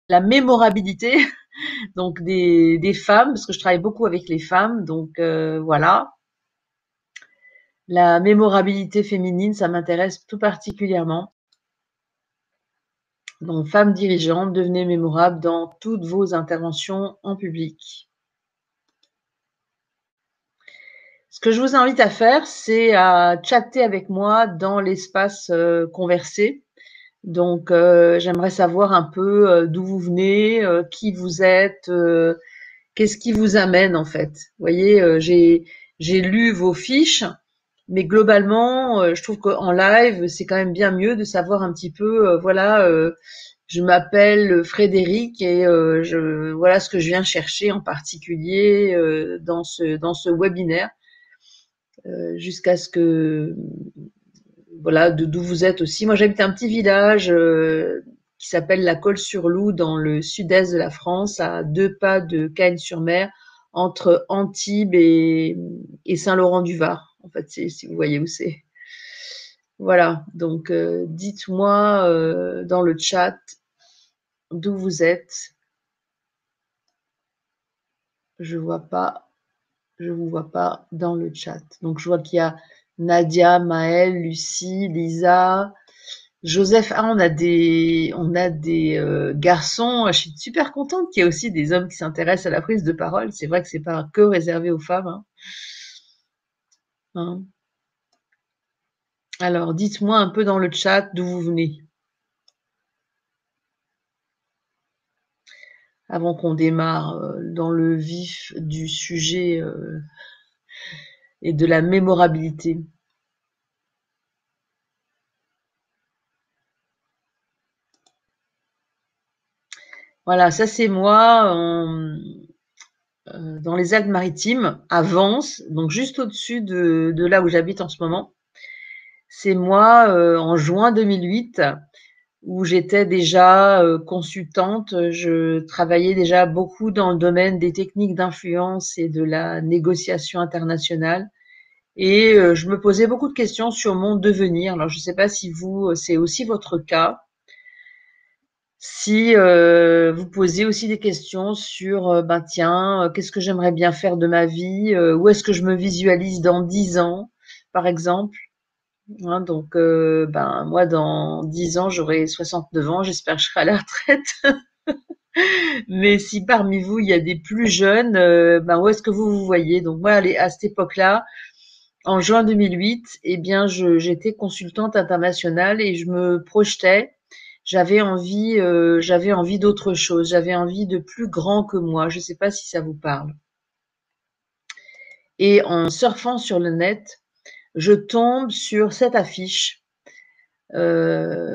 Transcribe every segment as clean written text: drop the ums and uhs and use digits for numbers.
la mémorabilité donc des femmes, parce que je travaille beaucoup avec les femmes, donc voilà. La mémorabilité féminine, ça m'intéresse tout particulièrement. Donc, femmes dirigeantes, devenez mémorables dans toutes vos interventions en public. Ce que je vous invite à faire, c'est à chatter avec moi dans l'espace conversé. Donc, j'aimerais savoir un peu d'où vous venez, qui vous êtes, qu'est-ce qui vous amène en fait. Vous voyez, j'ai lu vos fiches, mais globalement, je trouve qu'en live, c'est quand même bien mieux de savoir un petit peu, voilà, je m'appelle Frédéric et voilà ce que je viens chercher en particulier dans ce webinaire, jusqu'à ce que voilà d'où vous êtes aussi. Moi, j'habite un petit village qui s'appelle la Colle-sur-Loup dans le sud-est de la France, à 2 pas de Cagnes-sur-Mer, entre Antibes et Saint-Laurent-du-Var. En fait, si vous voyez où c'est. Voilà, donc dites-moi dans le chat d'où vous êtes. Je vois pas, je vous vois pas dans le chat. Donc je vois qu'il y a Nadia, Maëlle, Lucie, Lisa, Joseph. Ah, on a des garçons. Je suis super contente qu'il y ait aussi des hommes qui s'intéressent à la prise de parole. C'est vrai que c'est pas que réservé aux femmes, hein. Hein. Alors, dites-moi un peu dans le chat d'où vous venez, avant qu'on démarre dans le vif du sujet et de la mémorabilité. Voilà, ça c'est moi dans les Alpes-Maritimes, à Vence, donc juste au-dessus de là où j'habite en ce moment. C'est moi en juin 2008 où j'étais déjà consultante. Je travaillais déjà beaucoup dans le domaine des techniques d'influence et de la négociation internationale. Et je me posais beaucoup de questions sur mon devenir. Alors, je ne sais pas si vous, c'est aussi votre cas. Si vous posez aussi des questions sur, ben tiens, qu'est-ce que j'aimerais bien faire de ma vie, où est-ce que je me visualise dans 10 ans, par exemple. Hein, donc, ben moi, dans 10 ans, j'aurai 69 ans. J'espère que je serai à la retraite. Mais si parmi vous, il y a des plus jeunes, ben où est-ce que vous vous voyez? Donc moi, à cette époque-là, en juin 2008, eh bien, j'étais consultante internationale et je me projetais. J'avais envie d'autre chose. J'avais envie de plus grand que moi. Je ne sais pas si ça vous parle. Et en surfant sur le net, je tombe sur cette affiche NSA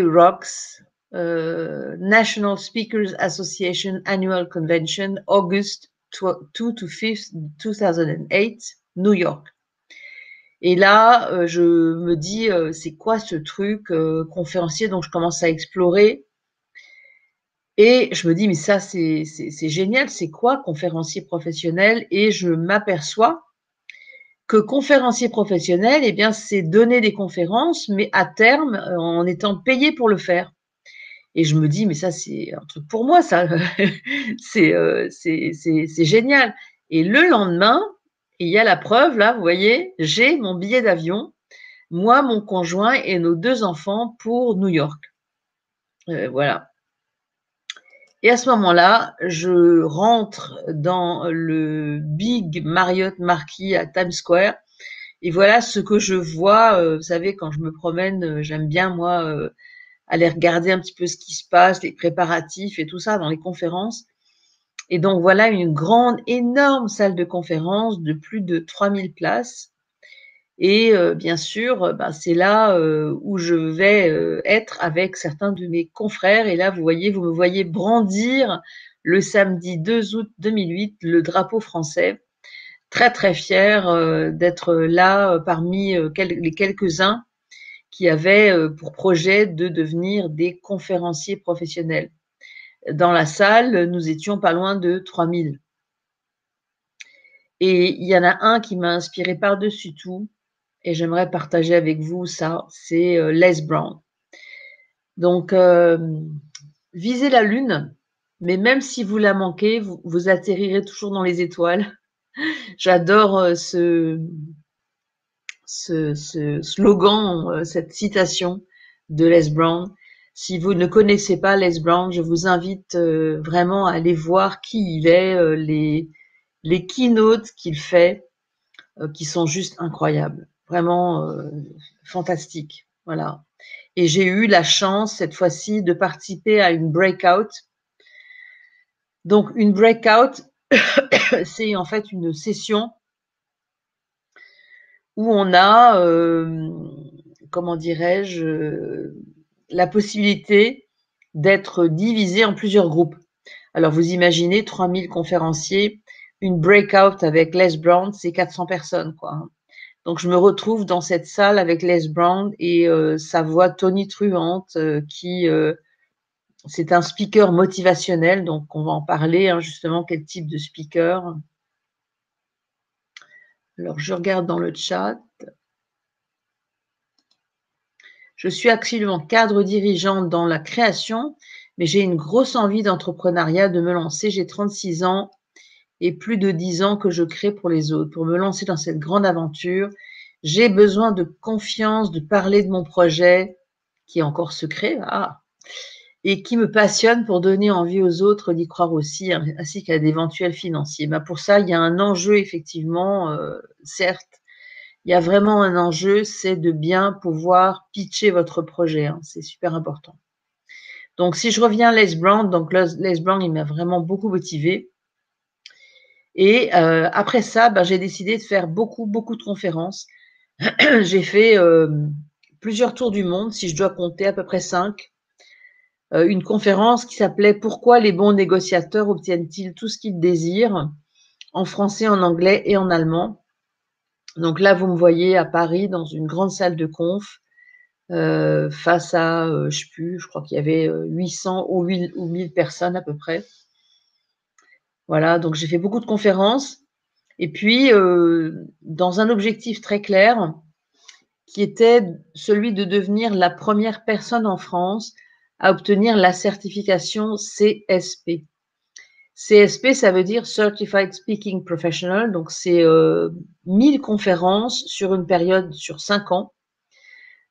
Rocks, National Speakers Association Annual Convention, August 2 to 5, 2008, New York. Et là, je me dis, c'est quoi ce truc conférencier? Donc, je commence à explorer. Et je me dis, mais ça, c'est génial. C'est quoi conférencier professionnel? Et je m'aperçois que conférencier professionnel, eh bien, c'est donner des conférences, mais à terme, en étant payé pour le faire. Et je me dis, mais ça, c'est un truc pour moi, ça. C'est génial. Et le lendemain, il y a la preuve, là, vous voyez, j'ai mon billet d'avion, moi, mon conjoint et nos 2 enfants pour New York. Voilà. Et à ce moment-là, je rentre dans le Big Marriott Marquis à Times Square. Et voilà ce que je vois. Vous savez, quand je me promène, j'aime bien, moi, aller regarder un petit peu ce qui se passe, les préparatifs et tout ça dans les conférences. Et donc, voilà une grande, énorme salle de conférence de plus de 3000 places. Et bien sûr, ben, c'est là où je vais être avec certains de mes confrères. Et là, vous me voyez brandir le samedi 2 août 2008 le drapeau français. Très, très fière d'être là parmi les quelques-uns qui avaient pour projet de devenir des conférenciers professionnels. Dans la salle, nous étions pas loin de 3000. Et il y en a un qui m'a inspiré par-dessus tout, et j'aimerais partager avec vous ça, c'est Les Brown. Donc, visez la lune, mais même si vous la manquez, vous atterrirez toujours dans les étoiles. J'adore ce slogan, cette citation de Les Brown. Si vous ne connaissez pas Les Brown, je vous invite vraiment à aller voir qui il est, les keynotes qu'il fait, qui sont juste incroyables, vraiment fantastiques. Voilà. Et j'ai eu la chance cette fois-ci de participer à une breakout. Donc une breakout, c'est en fait une session où on a, comment dirais-je, la possibilité d'être divisé en plusieurs groupes. Alors vous imaginez 3000 conférenciers, une breakout avec Les Brown, c'est 400 personnes, quoi. Donc je me retrouve dans cette salle avec Les Brown et sa voix tonitruante qui c'est un speaker motivationnel, donc on va en parler, hein, justement, quel type de speaker. Alors je regarde dans le chat. Je suis actuellement cadre dirigeante dans la création, mais j'ai une grosse envie d'entrepreneuriat, de me lancer. J'ai 36 ans et plus de 10 ans que je crée pour les autres. Pour me lancer dans cette grande aventure, j'ai besoin de confiance, de parler de mon projet, qui est encore secret, et qui me passionne pour donner envie aux autres d'y croire aussi, ainsi qu'à d'éventuels financiers. Pour ça, il y a un enjeu, effectivement, certes, il y a vraiment un enjeu, c'est de bien pouvoir pitcher votre projet, hein, c'est super important. Donc, si je reviens à Les Brown, donc Les Brown, il m'a vraiment beaucoup motivée. Et après ça, j'ai décidé de faire beaucoup de conférences. J'ai fait plusieurs tours du monde, si je dois compter, à peu près 5. Une conférence qui s'appelait « Pourquoi les bons négociateurs obtiennent-ils tout ce qu'ils désirent ?» en français, en anglais et en allemand. Donc là, vous me voyez à Paris dans une grande salle de conf face à, je sais plus, je crois qu'il y avait 800 ou 1000 personnes à peu près. Voilà, donc j'ai fait beaucoup de conférences. Et puis, dans un objectif très clair, qui était celui de devenir la première personne en France à obtenir la certification CSP. CSP, ça veut dire Certified Speaking Professional, donc c'est 1000 conférences sur une période sur 5 ans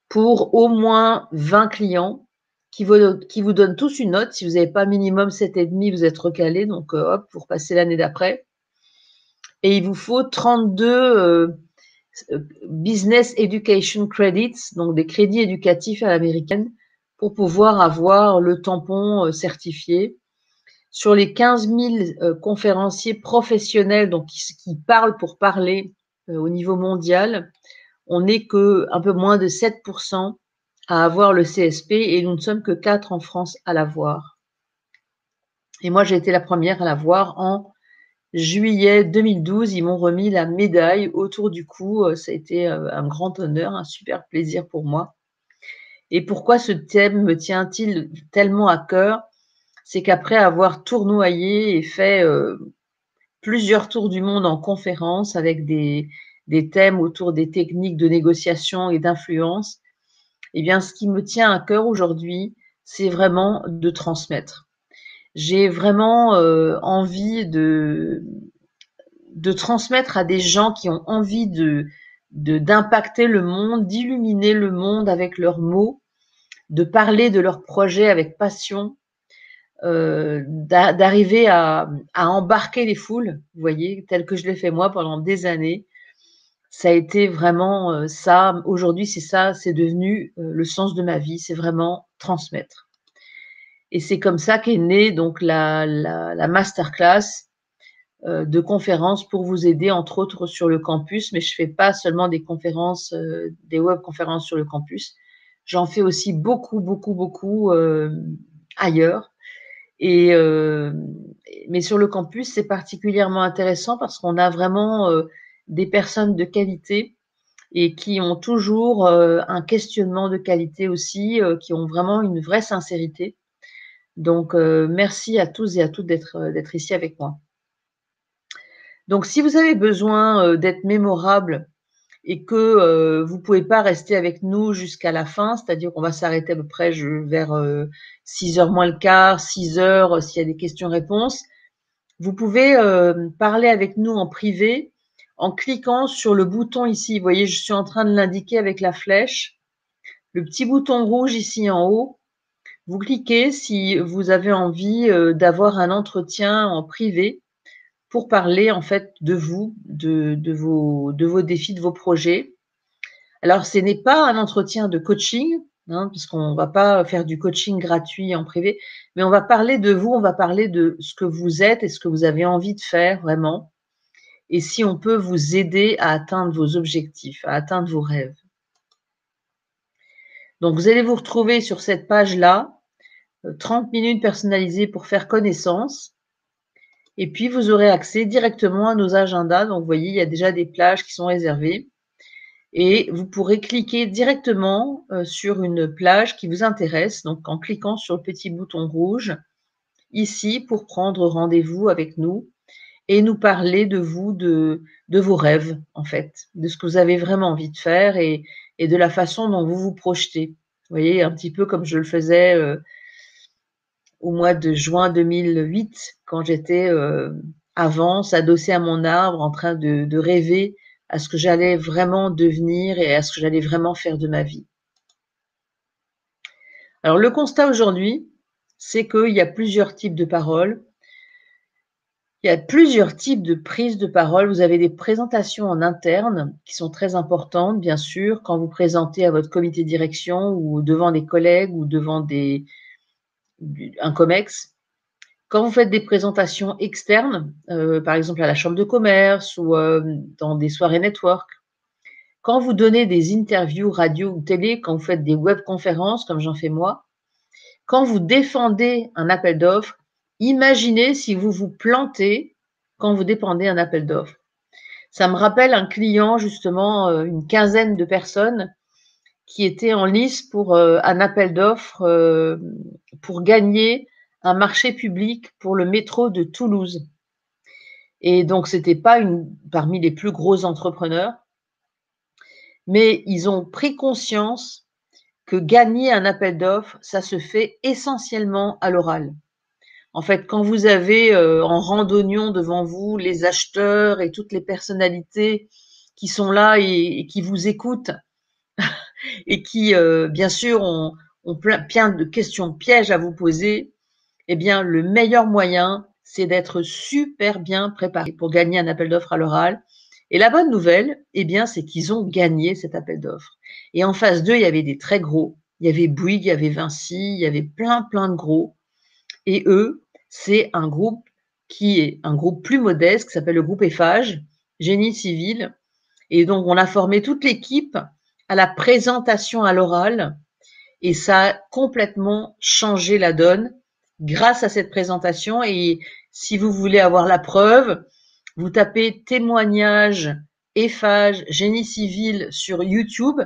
pour au moins 20 clients qui vous donnent tous une note. Si vous n'avez pas minimum 7,5, vous êtes recalé, donc hop, vous repassez l'année d'après. Et il vous faut 32 Business Education Credits, donc des crédits éducatifs à l'américaine, pour pouvoir avoir le tampon certifié. Sur les 15 000 conférenciers professionnels, donc qui parlent pour parler au niveau mondial, on n'est qu'un peu moins de 7% à avoir le CSP et nous ne sommes que 4 en France à l'avoir. Et moi, j'ai été la première à l'avoir en juillet 2012. Ils m'ont remis la médaille autour du cou. Ça a été un grand honneur, un super plaisir pour moi. Et pourquoi ce thème me tient-il tellement à cœur? C'est qu'après avoir tournoyé et fait plusieurs tours du monde en conférence avec des thèmes autour des techniques de négociation et d'influence, eh bien, ce qui me tient à cœur aujourd'hui, c'est vraiment de transmettre. J'ai vraiment envie de transmettre à des gens qui ont envie d'impacter le monde, d'illuminer le monde avec leurs mots, de parler de leurs projets avec passion, d'arriver à embarquer les foules, vous voyez, tel que je l'ai fait moi pendant des années. Ça a été vraiment ça. Aujourd'hui, c'est ça, c'est devenu le sens de ma vie, c'est vraiment transmettre. Et c'est comme ça qu'est née donc la masterclass de conférences pour vous aider, entre autres, sur le campus. Mais je fais pas seulement des conférences, des webconférences sur le campus. J'en fais aussi beaucoup ailleurs. Et mais sur le campus, c'est particulièrement intéressant parce qu'on a vraiment des personnes de qualité et qui ont toujours un questionnement de qualité aussi, qui ont vraiment une vraie sincérité. Donc merci à tous et à toutes d'être ici avec moi. Donc si vous avez besoin d'être mémorable et que vous pouvez pas rester avec nous jusqu'à la fin, c'est-à-dire qu'on va s'arrêter à peu près vers 6h moins le quart, 6h, s'il y a des questions-réponses. Vous pouvez parler avec nous en privé en cliquant sur le bouton ici. Vous voyez, je suis en train de l'indiquer avec la flèche. Le petit bouton rouge ici en haut. Vous cliquez si vous avez envie d'avoir un entretien en privé pour parler en fait de vous, de vos défis, de vos projets. Alors, ce n'est pas un entretien de coaching, hein, parce qu'on ne va pas faire du coaching gratuit en privé, mais on va parler de vous, on va parler de ce que vous êtes et ce que vous avez envie de faire vraiment, et si on peut vous aider à atteindre vos objectifs, à atteindre vos rêves. Donc, vous allez vous retrouver sur cette page-là, 30 minutes personnalisées pour faire connaissance. Et puis, vous aurez accès directement à nos agendas. Donc, vous voyez, il y a déjà des plages qui sont réservées. Et vous pourrez cliquer directement sur une plage qui vous intéresse, donc en cliquant sur le petit bouton rouge, ici, pour prendre rendez-vous avec nous et nous parler de vous, de vos rêves, en fait, de ce que vous avez vraiment envie de faire et de la façon dont vous vous projetez. Vous voyez, un petit peu comme je le faisais au mois de juin 2008, quand j'étais avance, adossée à mon arbre, en train de rêver à ce que j'allais vraiment devenir et à ce que j'allais vraiment faire de ma vie. Alors, le constat aujourd'hui, c'est qu'il y a plusieurs types de paroles. Il y a plusieurs types de prises de parole. Vous avez des présentations en interne qui sont très importantes, bien sûr, quand vous présentez à votre comité de direction ou devant des collègues ou devant un COMEX. Quand vous faites des présentations externes, par exemple à la chambre de commerce ou dans des soirées network, quand vous donnez des interviews radio ou télé, quand vous faites des webconférences, comme j'en fais moi, quand vous défendez un appel d'offres, imaginez si vous vous plantez quand vous défendez un appel d'offres. Ça me rappelle un client, justement, une quinzaine de personnes qui étaient en lice pour un appel d'offres pour gagner un marché public pour le métro de Toulouse. Et donc, c'était pas parmi les plus gros entrepreneurs, mais ils ont pris conscience que gagner un appel d'offres, ça se fait essentiellement à l'oral. En fait, quand vous avez en rang d'oignon devant vous les acheteurs et toutes les personnalités qui sont là et qui vous écoutent et qui, bien sûr, ont plein de questions pièges à vous poser, eh bien, le meilleur moyen, c'est d'être super bien préparé pour gagner un appel d'offres à l'oral. Et la bonne nouvelle, eh bien, c'est qu'ils ont gagné cet appel d'offres. Et en face d'eux, il y avait des très gros. Il y avait Bouygues, il y avait Vinci, il y avait plein de gros. Et eux, c'est un groupe qui est un groupe plus modeste, qui s'appelle le groupe Eiffage, Génie Civil. Et donc, on a formé toute l'équipe à la présentation à l'oral. Et ça a complètement changé la donne grâce à cette présentation. Et si vous voulez avoir la preuve, vous tapez témoignage Eiffage, Génie Civil sur YouTube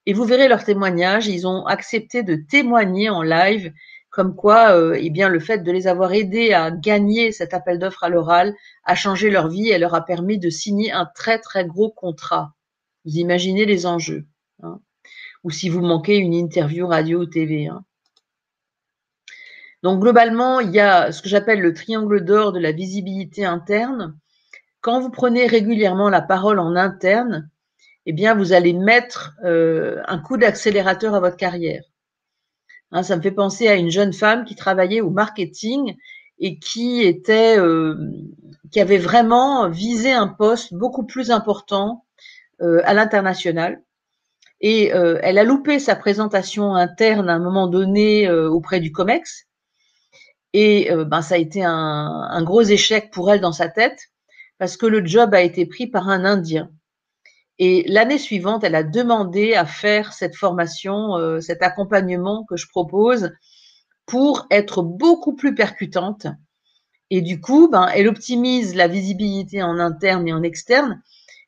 et vous verrez leurs témoignages. Ils ont accepté de témoigner en live comme quoi eh bien, le fait de les avoir aidés à gagner cet appel d'offres à l'oral a changé leur vie et leur a permis de signer un très gros contrat. Vous imaginez les enjeux, hein, ou si vous manquez une interview radio ou TV. Hein. Donc globalement, il y a ce que j'appelle le triangle d'or de la visibilité interne. Quand vous prenez régulièrement la parole en interne, eh bien, vous allez mettre un coup d'accélérateur à votre carrière. Hein, ça me fait penser à une jeune femme qui travaillait au marketing et qui avait vraiment visé un poste beaucoup plus important à l'international. Et elle a loupé sa présentation interne à un moment donné auprès du COMEX. Et ça a été un gros échec pour elle dans sa tête parce que le job a été pris par un Indien. Et l'année suivante, elle a demandé à faire cette formation, cet accompagnement que je propose pour être beaucoup plus percutante. Et du coup, elle optimise la visibilité en interne et en externe.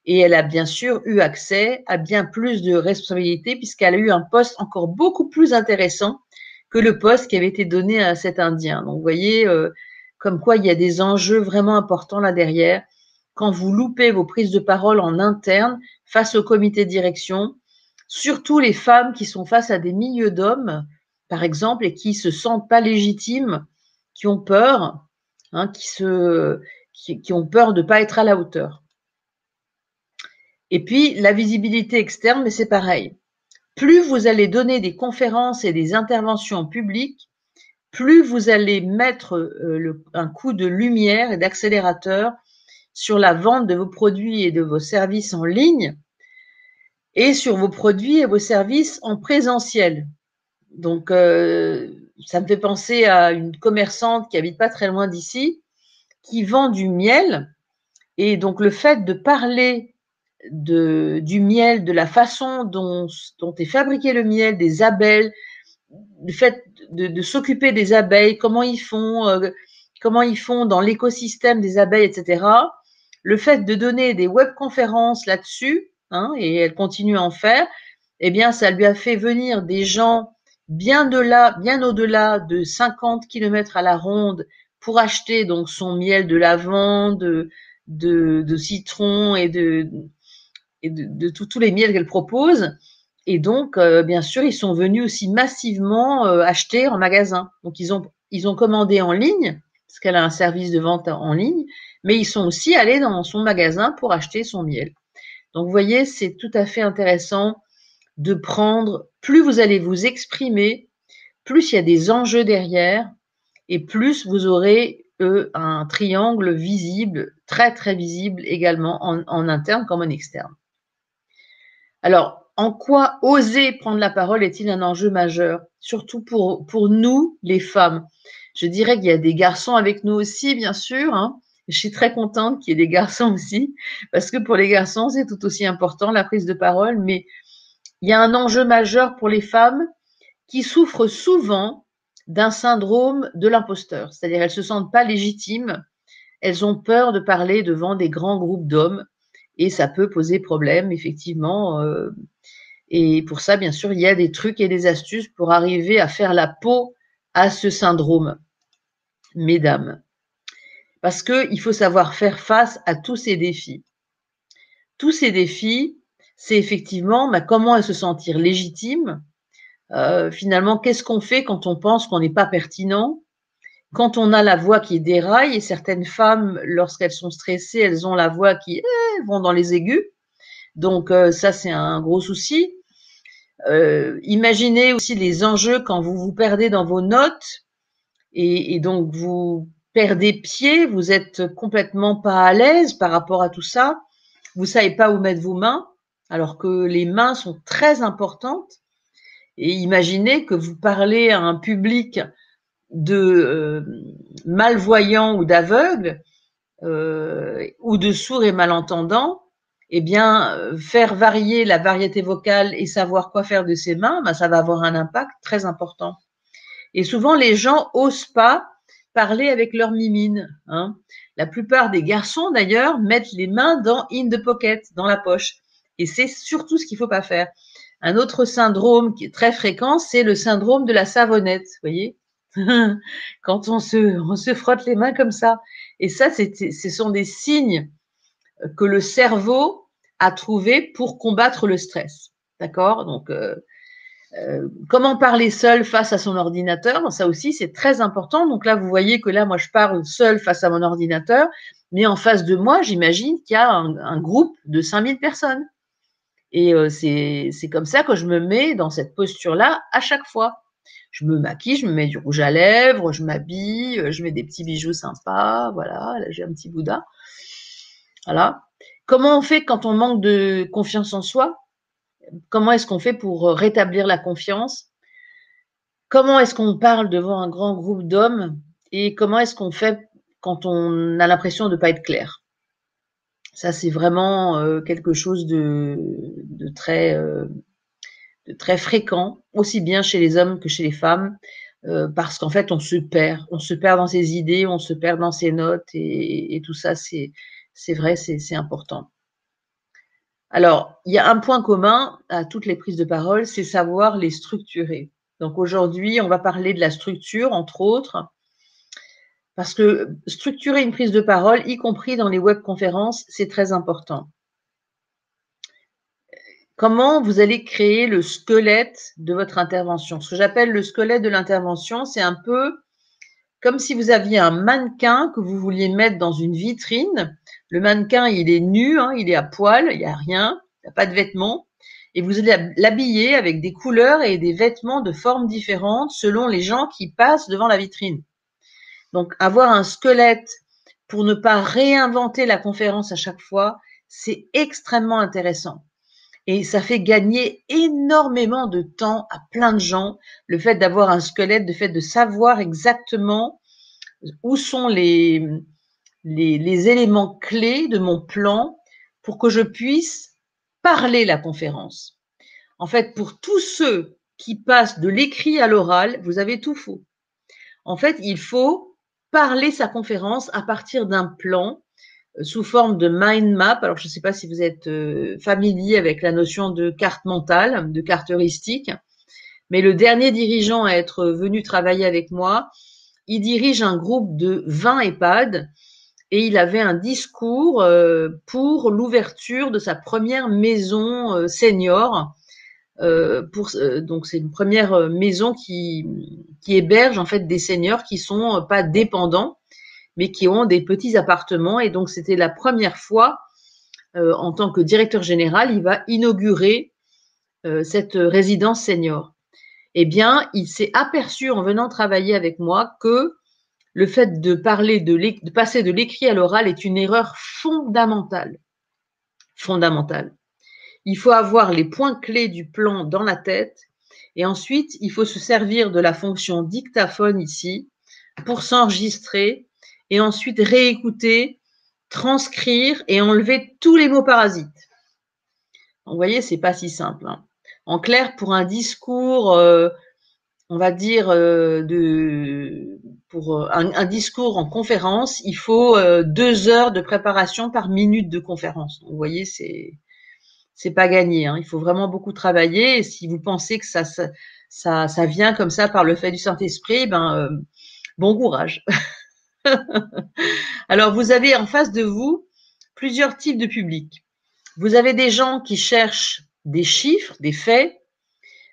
Et elle a bien sûr eu accès à bien plus de responsabilités puisqu'elle a eu un poste encore beaucoup plus intéressant que le poste qui avait été donné à cet Indien. Donc, vous voyez, comme quoi il y a des enjeux vraiment importants là derrière. quand vous loupez vos prises de parole en interne face au comité de direction, surtout les femmes qui sont face à des milieux d'hommes, par exemple, et qui se sentent pas légitimes, qui ont peur, hein, qui ont peur de ne pas être à la hauteur. Et puis, la visibilité externe, mais c'est pareil. Plus vous allez donner des conférences et des interventions en public, plus vous allez mettre un coup de lumière et d'accélérateur sur la vente de vos produits et de vos services en ligne et sur vos produits et vos services en présentiel. Donc, ça me fait penser à une commerçante qui habite pas très loin d'ici, qui vend du miel. Et donc, le fait de parler du miel, de la façon dont est fabriqué le miel, des abeilles, le fait de s'occuper des abeilles, comment ils font dans l'écosystème des abeilles, etc. Le fait de donner des webconférences là-dessus, hein, et elle continue à en faire, eh bien, ça lui a fait venir des gens bien au-delà de 50 km à la ronde pour acheter donc son miel de lavande, de citron et de tous les miels qu'elle propose. Et donc, bien sûr, ils sont venus aussi massivement acheter en magasin. Donc, ils ont commandé en ligne, parce qu'elle a un service de vente en ligne, mais ils sont aussi allés dans son magasin pour acheter son miel. Donc, vous voyez, c'est tout à fait intéressant de prendre, plus vous allez vous exprimer, plus il y a des enjeux derrière, et plus vous aurez un triangle visible, très très visible également en interne comme en externe. Alors, en quoi oser prendre la parole est-il un enjeu majeur, surtout pour nous, les femmes? Je dirais qu'il y a des garçons avec nous aussi, bien sûr, hein. Je suis très contente qu'il y ait des garçons aussi, parce que pour les garçons, c'est tout aussi important, la prise de parole, mais il y a un enjeu majeur pour les femmes qui souffrent souvent d'un syndrome de l'imposteur, c'est-à-dire elles se sentent pas légitimes, elles ont peur de parler devant des grands groupes d'hommes, et ça peut poser problème, effectivement. Et pour ça, bien sûr, il y a des trucs et des astuces pour arriver à faire la peau à ce syndrome, mesdames. Parce qu'il faut savoir faire face à tous ces défis. Tous ces défis, c'est effectivement comment se sentir légitime. Finalement, qu'est-ce qu'on fait quand on pense qu'on n'est pas pertinent? Quand on a la voix qui déraille, et certaines femmes, lorsqu'elles sont stressées, elles ont la voix qui vont dans les aigus. Donc ça, c'est un gros souci. Imaginez aussi les enjeux quand vous vous perdez dans vos notes et donc vous perdez pied, vous êtes complètement pas à l'aise par rapport à tout ça, vous savez pas où mettre vos mains, alors que les mains sont très importantes. Et imaginez que vous parlez à un public de malvoyants ou d'aveugles ou de sourds et malentendants. Eh bien, faire varier la variété vocale et savoir quoi faire de ses mains, ça va avoir un impact très important. Et souvent, les gens osent pas parler avec leurs mimines, hein. La plupart des garçons, d'ailleurs, mettent les mains in the pocket, dans la poche. Et c'est surtout ce qu'il faut pas faire. Un autre syndrome qui est très fréquent, c'est le syndrome de la savonnette, vous voyez. Quand on se frotte les mains comme ça. Et ça, ce sont des signes que le cerveau a trouvé pour combattre le stress. D'accord? Donc, comment parler seul face à son ordinateur? Ça aussi, c'est très important. Donc là, vous voyez que là, moi, je parle seul face à mon ordinateur, mais en face de moi, j'imagine qu'il y a un groupe de 5000 personnes. Et c'est comme ça que je me mets dans cette posture-là à chaque fois. Je me maquille, je me mets du rouge à lèvres, je m'habille, je mets des petits bijoux sympas, voilà, là j'ai un petit Bouddha. Voilà. Comment on fait quand on manque de confiance en soi? Comment est-ce qu'on fait pour rétablir la confiance? Comment est-ce qu'on parle devant un grand groupe d'hommes? Et comment est-ce qu'on fait quand on a l'impression de ne pas être clair? Ça, c'est vraiment quelque chose de très fréquent, aussi bien chez les hommes que chez les femmes, parce qu'en fait, on se perd dans ses idées, on se perd dans ses notes, et tout ça, c'est vrai, c'est important. Alors, il y a un point commun à toutes les prises de parole, c'est savoir les structurer. Donc aujourd'hui, on va parler de la structure, entre autres, Parce que structurer une prise de parole, y compris dans les webconférences, c'est très important. Comment vous allez créer le squelette de votre intervention? Ce que j'appelle le squelette de l'intervention, c'est un peu comme si vous aviez un mannequin que vous vouliez mettre dans une vitrine. Le mannequin, il est nu, hein, il est à poil, il n'y a rien, il n'y a pas de vêtements. Et vous allez l'habiller avec des couleurs et des vêtements de formes différentes selon les gens qui passent devant la vitrine. Donc, avoir un squelette pour ne pas réinventer la conférence à chaque fois, c'est extrêmement intéressant. Et ça fait gagner énormément de temps à plein de gens, le fait d'avoir un squelette, le fait de savoir exactement où sont les éléments clés de mon plan pour que je puisse parler la conférence. En fait, pour tous ceux qui passent de l'écrit à l'oral, vous avez tout faux. En fait, il faut parler sa conférence à partir d'un plan sous forme de mind map. Alors, je ne sais pas si vous êtes familier avec la notion de carte mentale, de carte heuristique, mais le dernier dirigeant à être venu travailler avec moi, il dirige un groupe de 20 EHPAD et il avait un discours pour l'ouverture de sa première maison senior. Donc c'est une première maison qui héberge en fait des seniors qui sont pas dépendants, mais qui ont des petits appartements. Et donc c'était la première fois, en tant que directeur général, il va inaugurer cette résidence senior. Eh bien, il s'est aperçu en venant travailler avec moi que le fait de passer de l'écrit à l'oral est une erreur fondamentale. Fondamentale. Il faut avoir les points clés du plan dans la tête et ensuite, il faut se servir de la fonction dictaphone ici pour s'enregistrer et ensuite réécouter, transcrire et enlever tous les mots parasites. Donc, vous voyez, c'est pas si simple. Hein. En clair, pour un discours, on va dire, pour un discours en conférence, il faut 2 heures de préparation par minute de conférence. Donc, vous voyez, c'est pas gagné. Hein. Il faut vraiment beaucoup travailler. Et si vous pensez que ça vient comme ça par le fait du Saint-Esprit, bon courage. Alors, vous avez en face de vous plusieurs types de publics. Vous avez des gens qui cherchent des chiffres, des faits.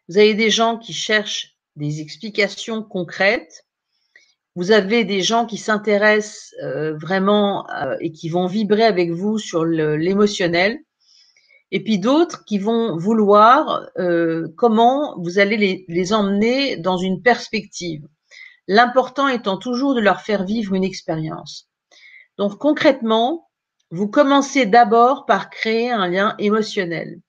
Vous avez des gens qui cherchent des explications concrètes. Vous avez des gens qui s'intéressent vraiment et qui vont vibrer avec vous sur l'émotionnel. Et puis d'autres qui vont vouloir comment vous allez les emmener dans une perspective. L'important étant toujours de leur faire vivre une expérience. Donc concrètement, vous commencez d'abord par créer un lien émotionnel.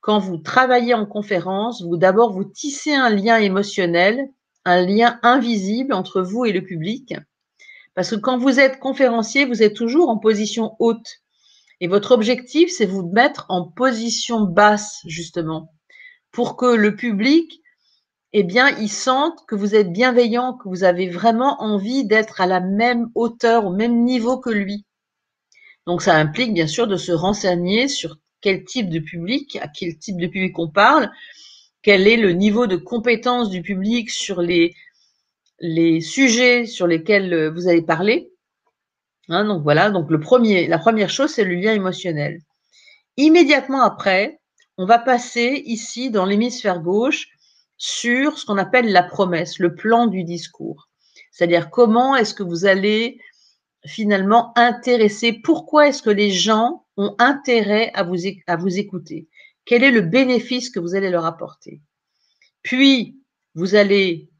Quand vous travaillez en conférence, d'abord vous tissez un lien émotionnel, un lien invisible entre vous et le public. Parce que quand vous êtes conférencier, vous êtes toujours en position haute. Et votre objectif, c'est vous mettre en position basse, justement, pour que le public, eh bien, il sente que vous êtes bienveillant, que vous avez vraiment envie d'être à la même hauteur, au même niveau que lui. Donc, ça implique, bien sûr, de se renseigner sur quel type de public, à quel type de public on parle, quel est le niveau de compétence du public sur les sujets sur lesquels vous allez parler. Hein, donc voilà, donc la première chose, c'est le lien émotionnel. Immédiatement après, on va passer ici dans l'hémisphère gauche sur ce qu'on appelle la promesse, le plan du discours. C'est-à-dire comment est-ce que vous allez finalement intéresser, pourquoi est-ce que les gens ont intérêt à vous écouter? Quel est le bénéfice que vous allez leur apporter? Puis, vous allez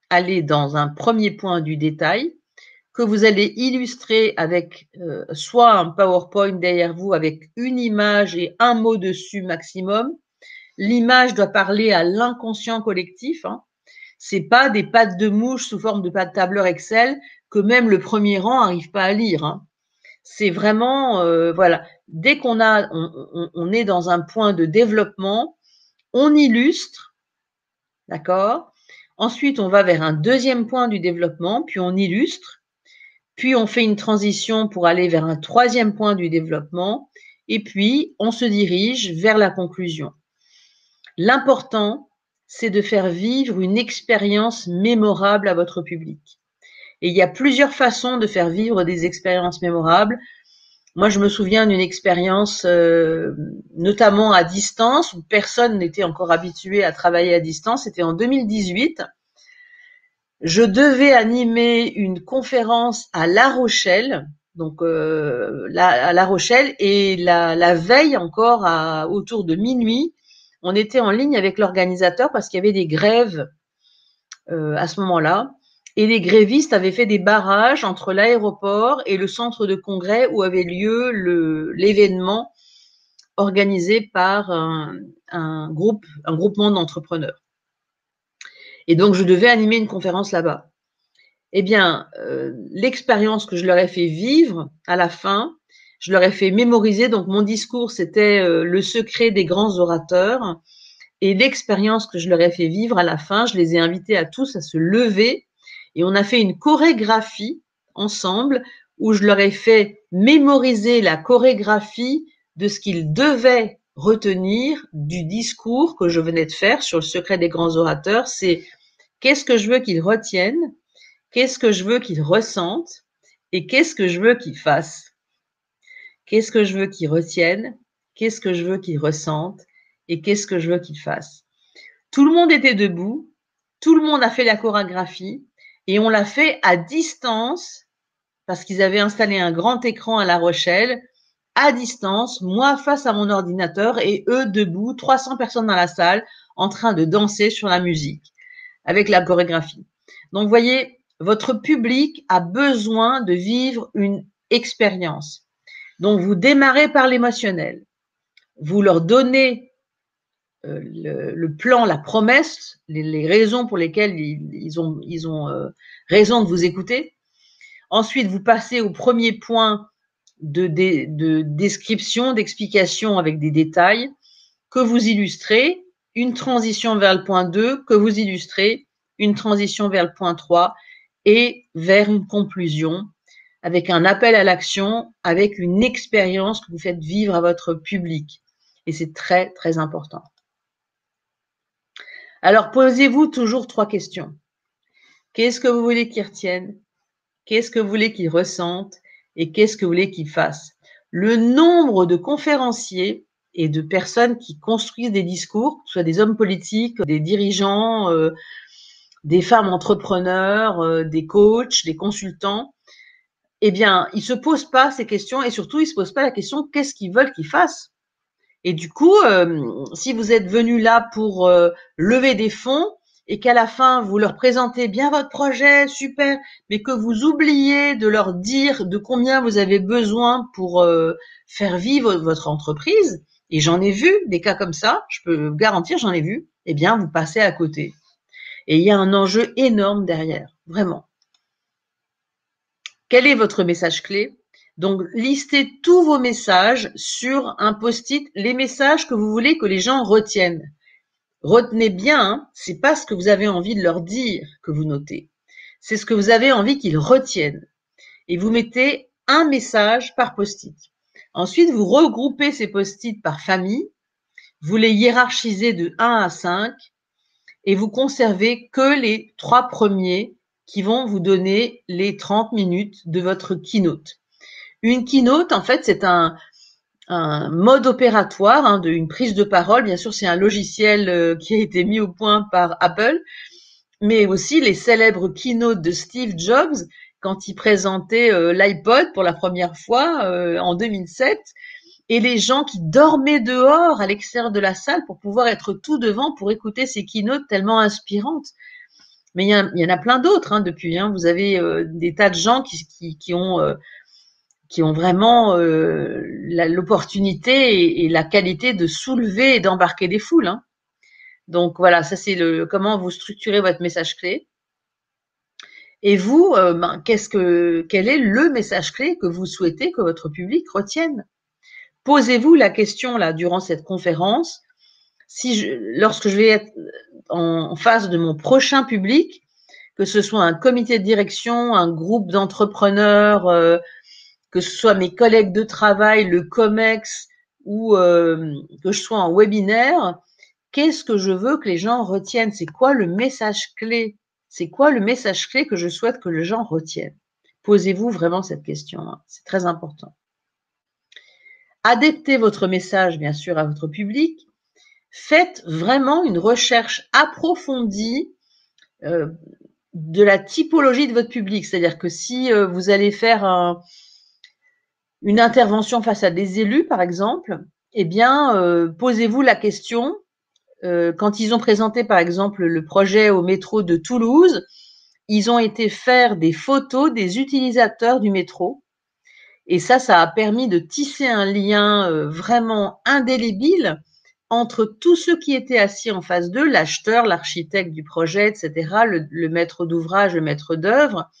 aller dans un premier point du détail que vous allez illustrer avec soit un PowerPoint derrière vous avec une image et un mot dessus maximum. L'image doit parler à l'inconscient collectif. Hein. C'est pas des pattes de mouche sous forme de tableur Excel que même le premier rang n'arrive pas à lire. Hein. C'est vraiment, voilà, dès qu'on on est dans un point de développement, on illustre, d'accord? Ensuite, on va vers un deuxième point du développement, puis on illustre, puis on fait une transition pour aller vers un troisième point du développement, et puis on se dirige vers la conclusion. L'important, c'est de faire vivre une expérience mémorable à votre public. Et il y a plusieurs façons de faire vivre des expériences mémorables. Moi, je me souviens d'une expérience, notamment à distance, où personne n'était encore habitué à travailler à distance. C'était en 2018. Je devais animer une conférence à La Rochelle, donc à La Rochelle, et la veille encore, autour de minuit, on était en ligne avec l'organisateur parce qu'il y avait des grèves à ce moment-là. Et les grévistes avaient fait des barrages entre l'aéroport et le centre de congrès où avait lieu l'événement organisé par un groupement d'entrepreneurs. Et donc, je devais animer une conférence là-bas. Eh bien, l'expérience que je leur ai fait vivre à la fin, je leur ai fait mémoriser. Donc, mon discours, c'était le secret des grands orateurs. Et l'expérience que je leur ai fait vivre à la fin, je les ai invités à tous à se lever et on a fait une chorégraphie ensemble où je leur ai fait mémoriser la chorégraphie de ce qu'ils devaient retenir du discours que je venais de faire sur le secret des grands orateurs. C'est qu'est-ce que je veux qu'ils retiennent, qu'est-ce que je veux qu'ils ressentent et qu'est-ce que je veux qu'ils fassent. Qu'est-ce que je veux qu'ils retiennent, qu'est-ce que je veux qu'ils ressentent et qu'est-ce que je veux qu'ils fassent. Tout le monde était debout, tout le monde a fait la chorégraphie et on l'a fait à distance parce qu'ils avaient installé un grand écran à La Rochelle, à distance, moi face à mon ordinateur et eux debout, 300 personnes dans la salle en train de danser sur la musique avec la chorégraphie. Donc, vous voyez, votre public a besoin de vivre une expérience. Donc, vous démarrez par l'émotionnel. Vous leur donnez le plan, la promesse, les raisons pour lesquelles ils ont raison de vous écouter. Ensuite, vous passez au premier point de description, d'explication avec des détails que vous illustrez, une transition vers le point 2 que vous illustrez, une transition vers le point 3 et vers une conclusion avec un appel à l'action, avec une expérience que vous faites vivre à votre public. Et c'est très, très important. Alors, posez-vous toujours 3 questions. Qu'est-ce que vous voulez qu'ils retiennent? Qu'est-ce que vous voulez qu'ils ressentent? Et qu'est-ce que vous voulez qu'ils fassent? Le nombre de conférenciers et de personnes qui construisent des discours, que ce soit des hommes politiques, des dirigeants, des femmes entrepreneurs, des coachs, des consultants, eh bien, ils se posent pas ces questions et surtout, ils se posent pas la question qu'est-ce qu'ils veulent qu'ils fassent. Et du coup, si vous êtes venu là pour lever des fonds et qu'à la fin, vous leur présentez bien votre projet, super, mais que vous oubliez de leur dire de combien vous avez besoin pour faire vivre votre entreprise, et j'en ai vu des cas comme ça, je peux vous garantir, j'en ai vu, eh bien, vous passez à côté. Et il y a un enjeu énorme derrière, vraiment. Quel est votre message clé? Donc, listez tous vos messages sur un post-it, les messages que vous voulez que les gens retiennent. Retenez bien, hein, c'est pas ce que vous avez envie de leur dire que vous notez. C'est ce que vous avez envie qu'ils retiennent. Et vous mettez un message par post-it. Ensuite, vous regroupez ces post-it par famille. Vous les hiérarchisez de 1 à 5 et vous conservez que les 3 premiers qui vont vous donner les 30 minutes de votre keynote. Une keynote, en fait, c'est un mode opératoire, hein, une prise de parole. Bien sûr, c'est un logiciel qui a été mis au point par Apple, mais aussi les célèbres keynotes de Steve Jobs quand il présentait l'iPod pour la première fois en 2007, et les gens qui dormaient dehors à l'extérieur de la salle pour pouvoir être tout devant pour écouter ces keynotes tellement inspirantes. Mais il y en a plein d'autres hein, depuis. Hein. Vous avez des tas de gens qui ont vraiment l'opportunité et la qualité de soulever et d'embarquer des foules. Hein. Donc voilà, ça c'est comment vous structurez votre message clé. Et vous, quel est le message clé que vous souhaitez que votre public retienne? Posez-vous la question là durant cette conférence. Lorsque je vais être en face de mon prochain public, que ce soit un comité de direction, un groupe d'entrepreneurs, que ce soit mes collègues de travail, le COMEX, ou que je sois en webinaire, qu'est-ce que je veux que les gens retiennent? C'est quoi le message clé? C'est quoi le message clé que je souhaite que les gens retiennent? Posez-vous vraiment cette question, hein, c'est très important. Adaptez votre message, bien sûr, à votre public. Faites vraiment une recherche approfondie de la typologie de votre public. C'est-à-dire que si vous allez faire une intervention face à des élus, par exemple, eh bien, posez-vous la question, quand ils ont présenté, par exemple, le projet au métro de Toulouse, ils ont été faire des photos des utilisateurs du métro. Et ça a permis de tisser un lien vraiment indélébile entre tous ceux qui étaient assis en face d'eux, l'acheteur, l'architecte du projet, etc., le maître d'ouvrage, le maître d'œuvre.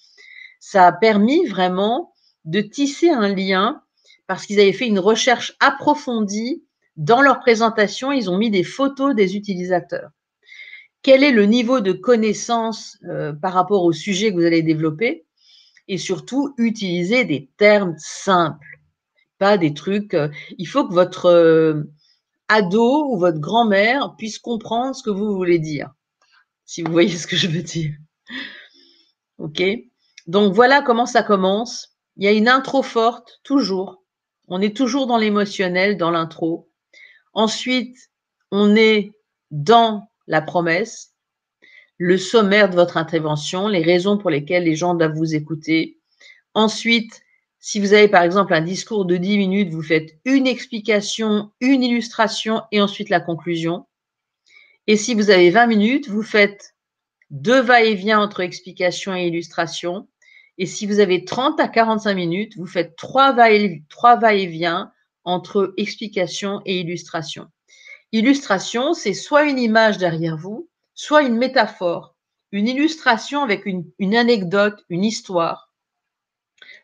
Ça a permis vraiment de tisser un lien parce qu'ils avaient fait une recherche approfondie. Dans leur présentation, ils ont mis des photos des utilisateurs. Quel est le niveau de connaissance par rapport au sujet que vous allez développer? Et surtout, utiliser des termes simples, pas des trucs. Il faut que votre ado ou votre grand-mère puisse comprendre ce que vous voulez dire, si vous voyez ce que je veux dire. Ok? Donc voilà comment ça commence. Il y a une intro forte, toujours. On est toujours dans l'émotionnel, dans l'intro. Ensuite, on est dans la promesse, le sommaire de votre intervention, les raisons pour lesquelles les gens doivent vous écouter. Ensuite, si vous avez par exemple un discours de 10 minutes, vous faites une explication, une illustration et ensuite la conclusion. Et si vous avez 20 minutes, vous faites 2 va-et-vient entre explication et illustration. Et si vous avez 30 à 45 minutes, vous faites 3 va-et-vient entre explication et illustration. Illustration, c'est soit une image derrière vous, soit une métaphore, une illustration avec une anecdote, une histoire.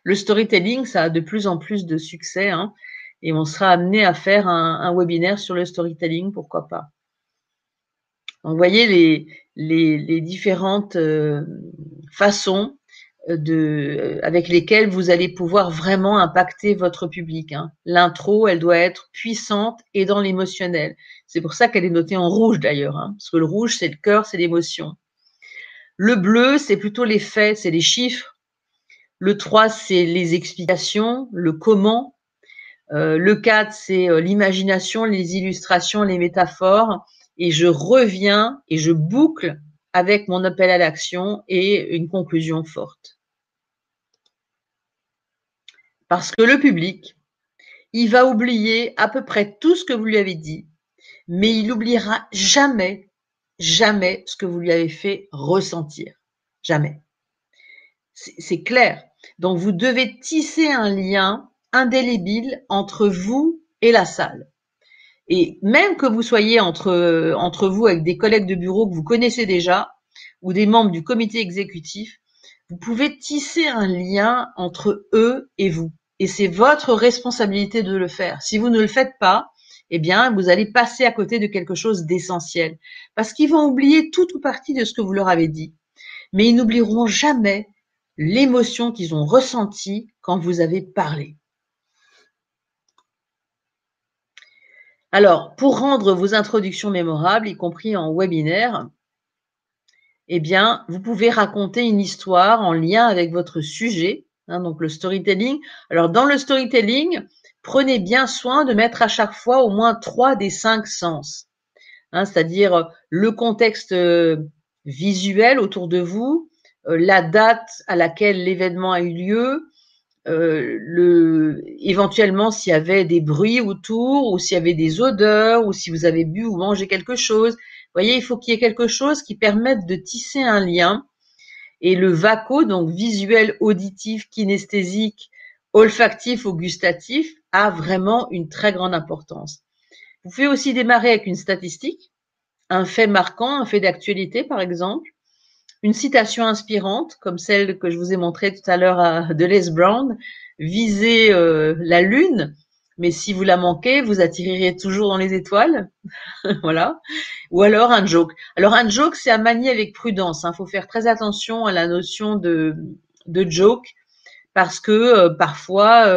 Le storytelling, ça a de plus en plus de succès, hein, et on sera amené à faire un webinaire sur le storytelling, pourquoi pas. Donc, vous voyez les différentes façons avec lesquelles vous allez pouvoir vraiment impacter votre public, hein. L'intro, elle doit être puissante et dans l'émotionnel. C'est pour ça qu'elle est notée en rouge d'ailleurs, hein, parce que le rouge, c'est le cœur, c'est l'émotion. Le bleu, c'est plutôt les faits, c'est les chiffres. Le 3, c'est les explications, le comment. Le 4, c'est l'imagination, les illustrations, les métaphores. Et je reviens et je boucle avec mon appel à l'action et une conclusion forte. Parce que le public, il va oublier à peu près tout ce que vous lui avez dit, mais il n'oubliera jamais, jamais ce que vous lui avez fait ressentir. Jamais. C'est clair. Donc, vous devez tisser un lien indélébile entre vous et la salle. Et même que vous soyez entre vous avec des collègues de bureau que vous connaissez déjà ou des membres du comité exécutif, vous pouvez tisser un lien entre eux et vous. Et c'est votre responsabilité de le faire. Si vous ne le faites pas, eh bien, vous allez passer à côté de quelque chose d'essentiel. Parce qu'ils vont oublier tout ou partie de ce que vous leur avez dit. Mais ils n'oublieront jamais l'émotion qu'ils ont ressentie quand vous avez parlé. Alors, pour rendre vos introductions mémorables, y compris en webinaire, eh bien, vous pouvez raconter une histoire en lien avec votre sujet, hein, donc le storytelling. Alors, dans le storytelling, prenez bien soin de mettre à chaque fois au moins 3 des 5 sens, hein, c'est-à-dire le contexte visuel autour de vous, la date à laquelle l'événement a eu lieu, éventuellement s'il y avait des bruits autour ou s'il y avait des odeurs ou si vous avez bu ou mangé quelque chose. Vous voyez, il faut qu'il y ait quelque chose qui permette de tisser un lien. Et le VACO, donc visuel, auditif, kinesthésique, olfactif ou gustatif, a vraiment une très grande importance. Vous pouvez aussi démarrer avec une statistique, un fait marquant, un fait d'actualité par exemple, une citation inspirante, comme celle que je vous ai montrée tout à l'heure de Les Brown, visez la lune, mais si vous la manquez, vous atterrirez toujours dans les étoiles. Voilà. Ou alors un joke. Alors un joke, c'est à manier avec prudence. Il faut faire très attention à la notion de joke, parce que parfois,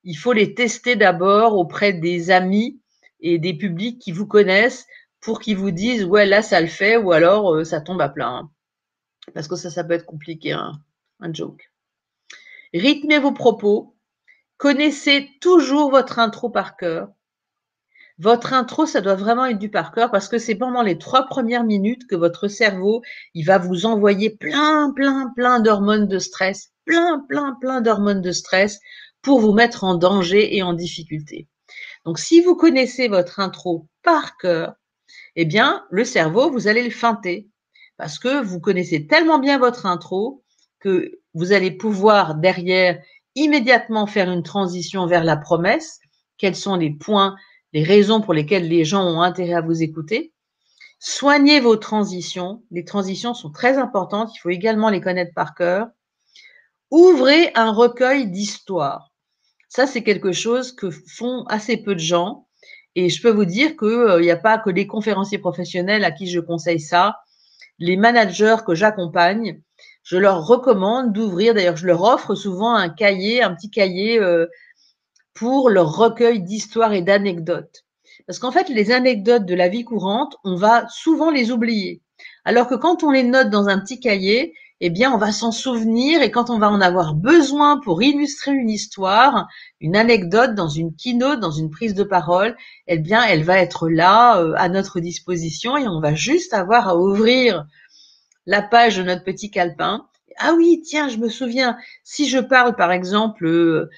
il faut les tester d'abord auprès des amis et des publics qui vous connaissent pour qu'ils vous disent « ouais, là, ça le fait » ou alors « ça tombe à plat ». parce que ça peut être compliqué, un joke. Rythmez vos propos. Connaissez toujours votre intro par cœur. Votre intro, ça doit vraiment être du par cœur parce que c'est pendant les 3 premières minutes que votre cerveau, il va vous envoyer plein d'hormones de stress, plein d'hormones de stress pour vous mettre en danger et en difficulté. Donc si vous connaissez votre intro par cœur, eh bien, le cerveau, vous allez le feinter parce que vous connaissez tellement bien votre intro que vous allez pouvoir derrière immédiatement faire une transition vers la promesse. Quels sont les points, les raisons pour lesquelles les gens ont intérêt à vous écouter? Soignez vos transitions. Les transitions sont très importantes. Il faut également les connaître par cœur. Ouvrez un recueil d'histoires. Ça, c'est quelque chose que font assez peu de gens. Et je peux vous dire qu'il n'y a pas que les conférenciers professionnels à qui je conseille ça. Les managers que j'accompagne, je leur recommande d'ouvrir, d'ailleurs je leur offre souvent un petit cahier pour leur recueil d'histoires et d'anecdotes. Parce qu'en fait, les anecdotes de la vie courante, on va souvent les oublier. Alors que quand on les note dans un petit cahier, eh bien, on va s'en souvenir et quand on va en avoir besoin pour illustrer une histoire, une anecdote dans une keynote, dans une prise de parole, eh bien, elle va être là, à notre disposition et on va juste avoir à ouvrir la page de notre petit calepin. Ah oui, tiens, je me souviens, si je parle par exemple de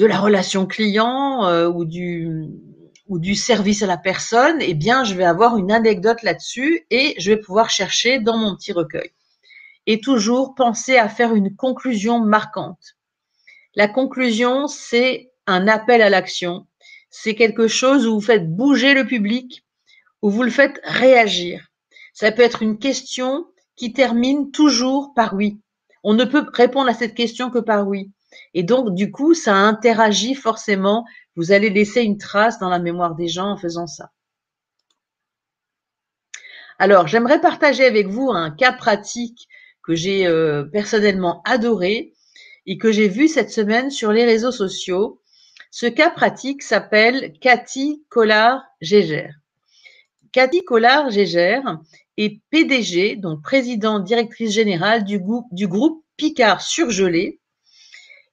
la relation client ou du service à la personne, eh bien, je vais avoir une anecdote là-dessus et je vais pouvoir chercher dans mon petit recueil. Et toujours penser à faire une conclusion marquante. La conclusion, c'est un appel à l'action. C'est quelque chose où vous faites bouger le public, où vous le faites réagir. Ça peut être une question qui termine toujours par oui. On ne peut répondre à cette question que par oui. Et donc, du coup, ça interagit forcément. Vous allez laisser une trace dans la mémoire des gens en faisant ça. Alors, j'aimerais partager avec vous un cas pratique que j'ai personnellement adoré et que j'ai vu cette semaine sur les réseaux sociaux. Ce cas pratique s'appelle Cathy Collard-Gégère. Cathy Collard-Gégère est PDG, donc présidente directrice générale du groupe Picard Surgelé,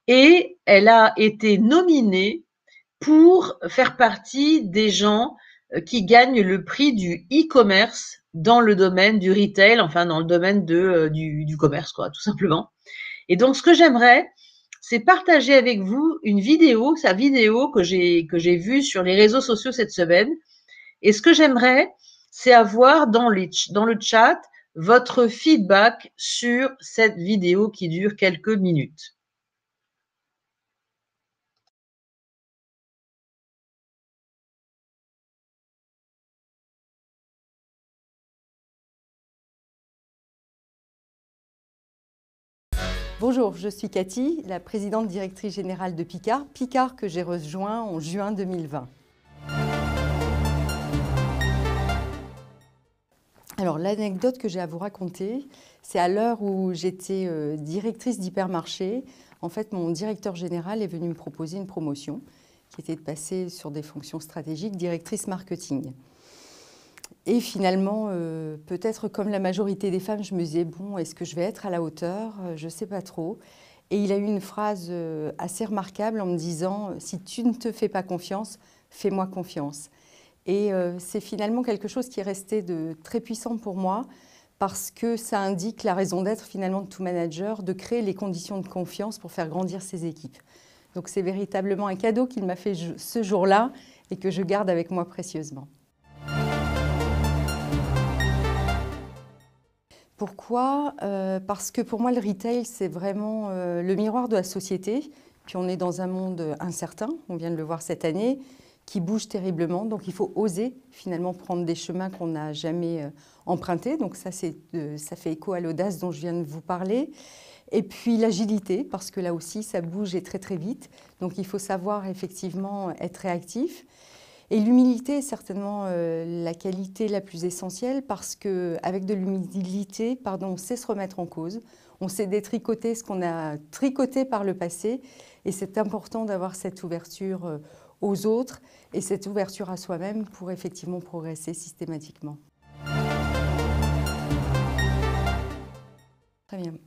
et elle a été nominée pour faire partie des gens qui gagnent le prix du e-commerce dans le domaine du retail, enfin dans le domaine du commerce, quoi, tout simplement. Et donc, ce que j'aimerais, c'est partager avec vous sa vidéo que j'ai vue sur les réseaux sociaux cette semaine. Et ce que j'aimerais, c'est avoir dans le chat votre feedback sur cette vidéo qui dure quelques minutes. Bonjour, je suis Cathy, la présidente directrice générale de Picard, Picard que j'ai rejoint en juin 2020. Alors l'anecdote que j'ai à vous raconter, c'est à l'heure où j'étais directrice d'hypermarché. En fait, mon directeur général est venu me proposer une promotion qui était de passer sur des fonctions stratégiques, directrice marketing. Et finalement, peut-être comme la majorité des femmes, je me disais, bon, est-ce que je vais être à la hauteur? Je ne sais pas trop. Et il a eu une phrase assez remarquable en me disant, si tu ne te fais pas confiance, fais-moi confiance. Et c'est finalement quelque chose qui est resté très puissant pour moi parce que ça indique la raison d'être finalement de tout manager, de créer les conditions de confiance pour faire grandir ses équipes. Donc c'est véritablement un cadeau qu'il m'a fait ce jour-là et que je garde avec moi précieusement. Pourquoi? Parce que pour moi, le retail, c'est vraiment le miroir de la société. Puis on est dans un monde incertain, on vient de le voir cette année, qui bouge terriblement. Donc il faut oser finalement prendre des chemins qu'on n'a jamais empruntés. Donc ça fait écho à l'audace dont je viens de vous parler. Et puis l'agilité, parce que là aussi, ça bouge et très très vite. Donc il faut savoir effectivement être réactif. Et l'humilité est certainement la qualité la plus essentielle parce qu'avec de l'humilité, on sait se remettre en cause, on sait détricoter ce qu'on a tricoté par le passé et c'est important d'avoir cette ouverture aux autres et cette ouverture à soi-même pour effectivement progresser systématiquement. Très bien.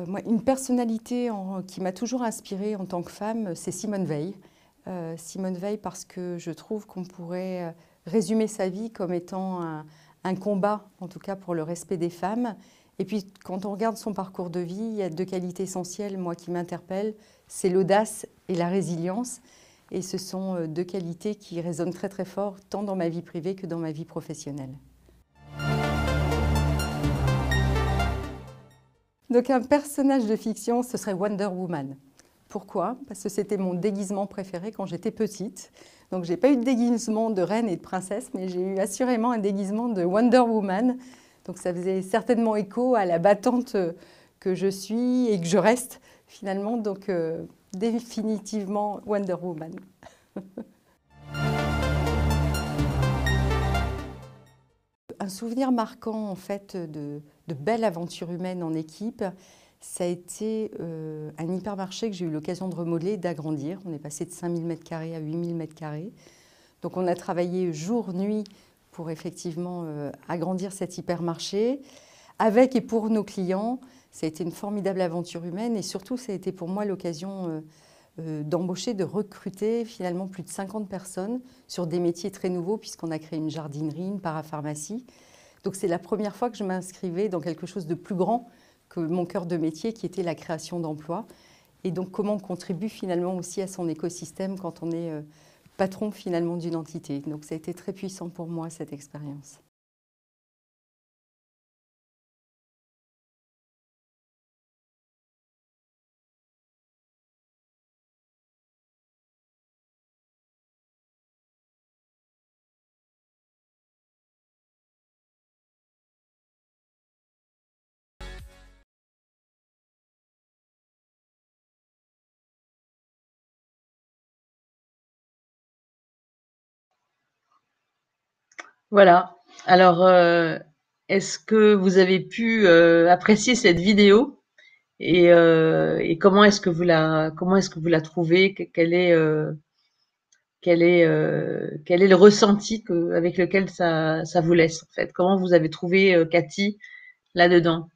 Moi, une personnalité qui m'a toujours inspirée en tant que femme, c'est Simone Veil. Simone Veil parce que je trouve qu'on pourrait résumer sa vie comme étant un combat, en tout cas pour le respect des femmes. Et puis quand on regarde son parcours de vie, il y a deux qualités essentielles, moi, qui m'interpellent, c'est l'audace et la résilience. Et ce sont deux qualités qui résonnent très très fort, tant dans ma vie privée que dans ma vie professionnelle. Donc un personnage de fiction, ce serait Wonder Woman. Pourquoi? Parce que c'était mon déguisement préféré quand j'étais petite. Donc j'ai pas eu de déguisement de reine et de princesse, mais j'ai eu assurément un déguisement de Wonder Woman. Donc ça faisait certainement écho à la battante que je suis et que je reste finalement. Donc définitivement Wonder Woman. Un souvenir marquant en fait de belles aventures humaines en équipe, ça a été un hypermarché que j'ai eu l'occasion de remodeler, d'agrandir. On est passé de 5000 m² à 8000 m². Donc on a travaillé jour, nuit pour effectivement agrandir cet hypermarché. Avec et pour nos clients, ça a été une formidable aventure humaine et surtout ça a été pour moi l'occasion d'embaucher, de recruter finalement plus de 50 personnes sur des métiers très nouveaux puisqu'on a créé une jardinerie, une parapharmacie. Donc c'est la première fois que je m'inscrivais dans quelque chose de plus grand que mon cœur de métier qui était la création d'emplois. Et donc comment on contribue finalement aussi à son écosystème quand on est patron finalement d'une entité. Donc ça a été très puissant pour moi cette expérience. Voilà. Alors, est-ce que vous avez pu apprécier cette vidéo et comment est-ce que vous la trouvez? Quel est le ressenti avec lequel ça vous laisse en fait? Comment vous avez trouvé Cathy là-dedans?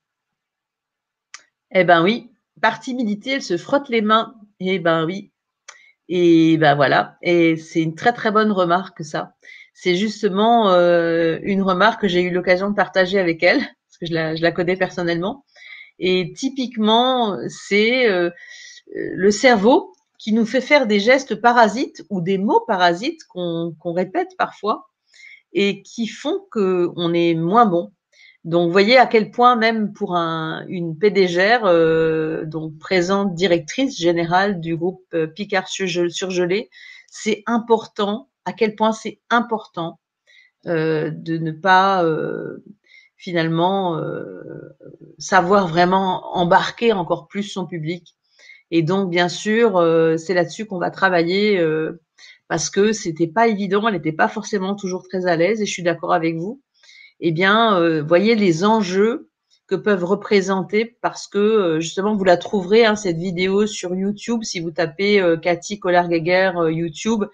Eh ben oui, par timidité, elle se frotte les mains. Eh ben oui. Et ben voilà. Et c'est une très très bonne remarque ça. C'est justement une remarque que j'ai eu l'occasion de partager avec elle, parce que je la connais personnellement. Et typiquement, c'est le cerveau qui nous fait faire des gestes parasites ou des mots parasites qu'on répète parfois et qui font qu'on est moins bon. Donc, vous voyez à quel point même pour une PDGR, donc présente directrice générale du groupe Picard Surgelé, c'est important, à quel point c'est important de ne pas finalement savoir vraiment embarquer encore plus son public. Et donc, bien sûr, c'est là-dessus qu'on va travailler parce que c'était pas évident, elle n'était pas forcément toujours très à l'aise et je suis d'accord avec vous. Eh bien, voyez les enjeux que peuvent représenter parce que justement, vous la trouverez, hein, cette vidéo sur YouTube. Si vous tapez Cathy Koller-Geiger YouTube,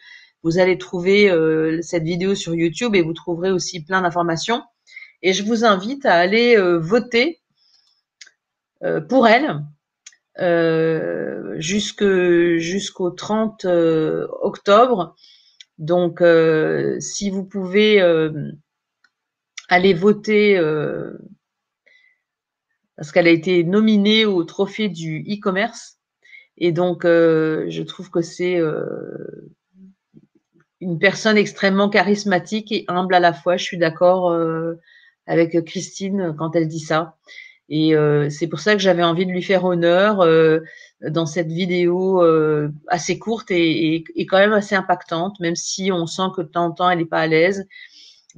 vous allez trouver cette vidéo sur YouTube et vous trouverez aussi plein d'informations. Et je vous invite à aller voter pour elle jusqu'au 30 octobre. Donc, si vous pouvez aller voter, parce qu'elle a été nominée au trophée du e-commerce. Et donc, je trouve que c'est une personne extrêmement charismatique et humble à la fois. Je suis d'accord avec Christine quand elle dit ça. Et c'est pour ça que j'avais envie de lui faire honneur dans cette vidéo assez courte et quand même assez impactante, même si on sent que de temps en temps, elle n'est pas à l'aise.